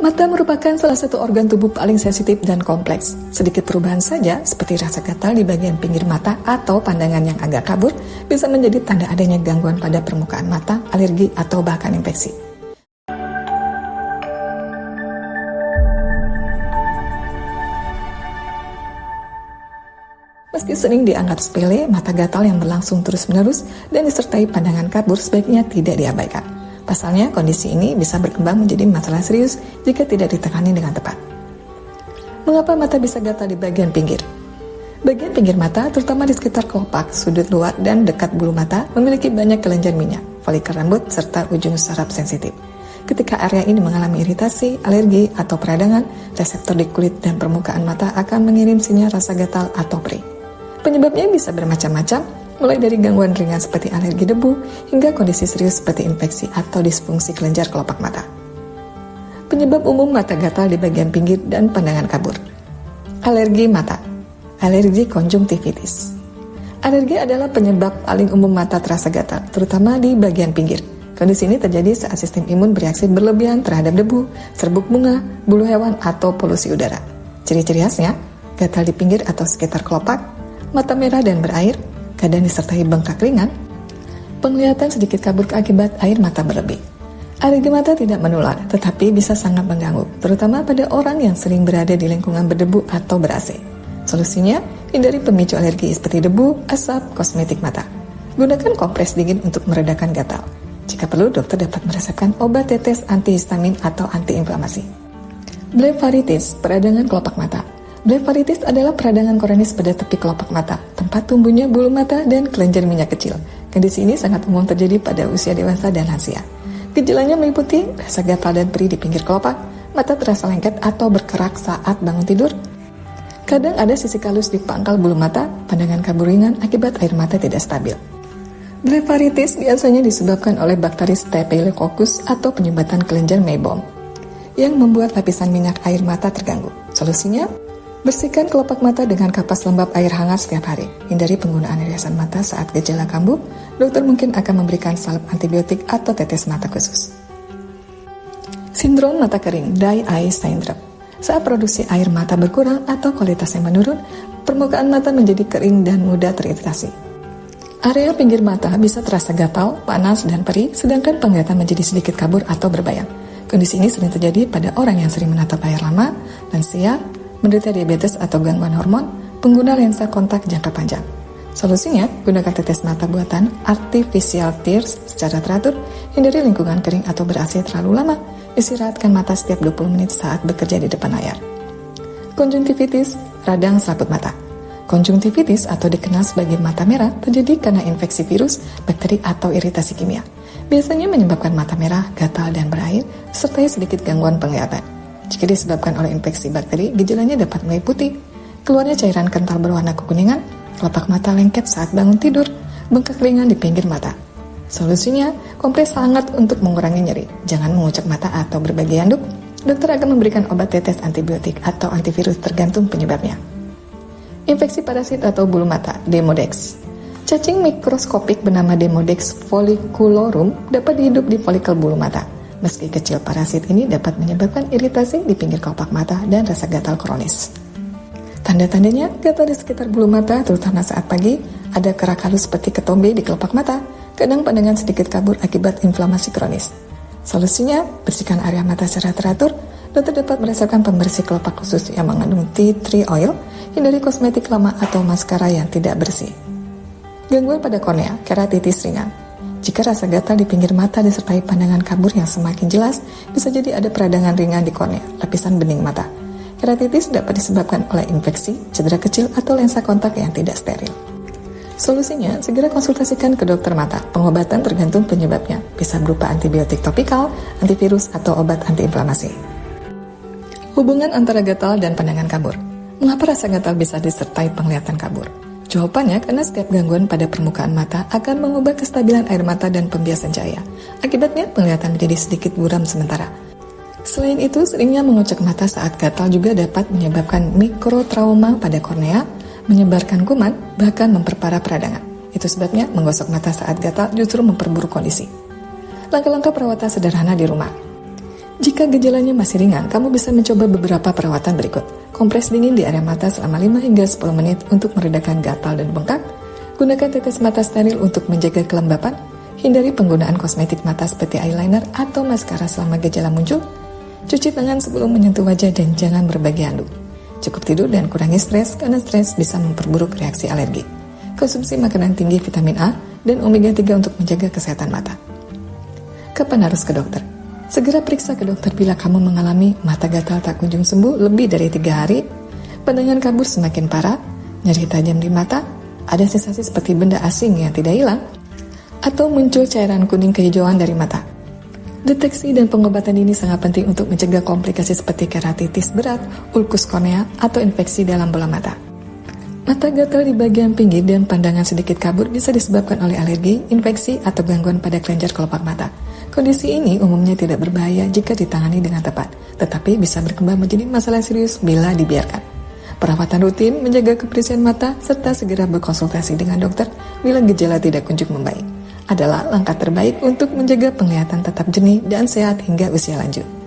Mata merupakan salah satu organ tubuh paling sensitif dan kompleks. Sedikit perubahan saja, seperti rasa gatal di bagian pinggir mata atau pandangan yang agak kabur, bisa menjadi tanda adanya gangguan pada permukaan mata, alergi, atau bahkan infeksi. Meski sering dianggap sepele, mata gatal yang berlangsung terus-menerus dan disertai pandangan kabur sebaiknya tidak diabaikan. Pasalnya, kondisi ini bisa berkembang menjadi masalah serius jika tidak ditangani dengan tepat. Mengapa mata bisa gatal di bagian pinggir? Bagian pinggir mata, terutama di sekitar kelopak, sudut luar, dan dekat bulu mata, memiliki banyak kelenjar minyak, folikel rambut, serta ujung saraf sensitif. Ketika area ini mengalami iritasi, alergi, atau peradangan, reseptor di kulit dan permukaan mata akan mengirim sinyal rasa gatal atau perih. Penyebabnya bisa bermacam-macam, mulai dari gangguan ringan seperti alergi debu, hingga kondisi serius seperti infeksi atau disfungsi kelenjar kelopak mata. Penyebab umum mata gatal di bagian pinggir dan pandangan kabur. Alergi mata. Alergi konjungtivitis. Alergi adalah penyebab paling umum mata terasa gatal, terutama di bagian pinggir. Kondisi ini terjadi saat sistem imun bereaksi berlebihan terhadap debu, serbuk bunga, bulu hewan, atau polusi udara. Ciri-ciri khasnya, gatal di pinggir atau sekitar kelopak, mata merah dan berair, kadang disertai bengkak ringan, penglihatan sedikit kabur akibat air mata berlebih. Alergi mata tidak menular, tetapi bisa sangat mengganggu, terutama pada orang yang sering berada di lingkungan berdebu atau ber-AC. Solusinya, hindari pemicu alergi seperti debu, asap, kosmetik mata. Gunakan kompres dingin untuk meredakan gatal. Jika perlu, dokter dapat meresepkan obat tetes antihistamin atau antiinflamasi. Blefaritis, peradangan kelopak mata. Blefaritis adalah peradangan kronis pada tepi kelopak mata, tempat tumbuhnya bulu mata dan kelenjar minyak kecil. Kondisi ini sangat umum terjadi pada usia dewasa dan lansia. Gejalanya meliputi rasa gatal dan perih di pinggir kelopak, mata terasa lengket atau berkerak saat bangun tidur. Kadang ada sisi kalus di pangkal bulu mata, pandangan kabur ringan akibat air mata tidak stabil. Blefaritis biasanya disebabkan oleh bakteri Staphylococcus atau penyumbatan kelenjar meibom yang membuat lapisan minyak air mata terganggu. Solusinya, bersihkan kelopak mata dengan kapas lembab air hangat setiap hari. Hindari penggunaan irisan mata saat gejala kambuh. Dokter mungkin akan memberikan salep antibiotik atau tetes mata khusus. Sindrom mata kering, dry eye syndrome. Saat produksi air mata berkurang atau kualitasnya menurun, permukaan mata menjadi kering dan mudah teriritasi. Area pinggir mata bisa terasa gatal, panas, dan perih, sedangkan penglihatan menjadi sedikit kabur atau berbayang. Kondisi ini sering terjadi pada orang yang sering menatap layar lama, lansia, menderita diabetes atau gangguan hormon, pengguna lensa kontak jangka panjang. Solusinya, gunakan tetes mata buatan artificial tears secara teratur, hindari lingkungan kering atau ber-AC terlalu lama, istirahatkan mata setiap 20 menit saat bekerja di depan layar. Konjungtivitis, radang selaput mata. Konjungtivitis atau dikenal sebagai mata merah terjadi karena infeksi virus, bakteri, atau iritasi kimia. Biasanya menyebabkan mata merah, gatal, dan berair, serta sedikit gangguan penglihatan. Jika disebabkan oleh infeksi bakteri, gejalanya dapat meliputi keluarnya cairan kental berwarna kekuningan, kelopak mata lengket saat bangun tidur, bengkak ringan di pinggir mata. Solusinya, kompres hangat untuk mengurangi nyeri. Jangan mengucek mata atau berbagi handuk. Dokter akan memberikan obat tetes antibiotik atau antivirus tergantung penyebabnya. Infeksi parasit atau bulu mata, Demodex. Cacing mikroskopik bernama Demodex folliculorum dapat hidup di folikel bulu mata. Meski kecil, parasit ini dapat menyebabkan iritasi di pinggir kelopak mata dan rasa gatal kronis. Tanda-tandanya, gatal di sekitar bulu mata, terutama saat pagi, ada kerak halus seperti ketombe di kelopak mata, kadang pandangan sedikit kabur akibat inflamasi kronis. Solusinya, bersihkan area mata secara teratur. Dokter dapat meresepkan pembersih kelopak khusus yang mengandung tea tree oil, hindari kosmetik lama atau maskara yang tidak bersih. Gangguan pada kornea, keratitis ringan. Jika rasa gatal di pinggir mata disertai pandangan kabur yang semakin jelas, bisa jadi ada peradangan ringan di kornea, lapisan bening mata. Keratitis dapat disebabkan oleh infeksi, cedera kecil, atau lensa kontak yang tidak steril. Solusinya, segera konsultasikan ke dokter mata. Pengobatan tergantung penyebabnya, bisa berupa antibiotik topikal, antivirus, atau obat antiinflamasi. Hubungan antara gatal dan pandangan kabur. Mengapa rasa gatal bisa disertai penglihatan kabur? Jawabannya karena setiap gangguan pada permukaan mata akan mengubah kestabilan air mata dan pembiasan cahaya. Akibatnya, penglihatan menjadi sedikit buram sementara. Selain itu, seringnya mengucek mata saat gatal juga dapat menyebabkan mikrotrauma pada kornea, menyebarkan kuman, bahkan memperparah peradangan. Itu sebabnya menggosok mata saat gatal justru memperburuk kondisi. Langkah-langkah perawatan sederhana di rumah. Jika gejalanya masih ringan, kamu bisa mencoba beberapa perawatan berikut. Kompres dingin di area mata selama 5 hingga 10 menit untuk meredakan gatal dan bengkak. Gunakan tetes mata steril untuk menjaga kelembapan. Hindari penggunaan kosmetik mata seperti eyeliner atau maskara selama gejala muncul. Cuci tangan sebelum menyentuh wajah dan jangan berbagi handuk. Cukup tidur dan kurangi stres karena stres bisa memperburuk reaksi alergi. Konsumsi makanan tinggi vitamin A dan omega 3 untuk menjaga kesehatan mata. Kapan harus ke dokter? Segera periksa ke dokter bila kamu mengalami mata gatal tak kunjung sembuh lebih dari 3 hari, pandangan kabur semakin parah, nyeri tajam di mata, ada sensasi seperti benda asing yang tidak hilang, atau muncul cairan kuning kehijauan dari mata. Deteksi dan pengobatan ini sangat penting untuk mencegah komplikasi seperti keratitis berat, ulkus kornea, atau infeksi dalam bola mata. Mata gatal di bagian pinggir dan pandangan sedikit kabur bisa disebabkan oleh alergi, infeksi, atau gangguan pada kelenjar kelopak mata. Kondisi ini umumnya tidak berbahaya jika ditangani dengan tepat, tetapi bisa berkembang menjadi masalah serius bila dibiarkan. Perawatan rutin, menjaga kebersihan mata, serta segera berkonsultasi dengan dokter bila gejala tidak kunjung membaik adalah langkah terbaik untuk menjaga penglihatan tetap jernih dan sehat hingga usia lanjut.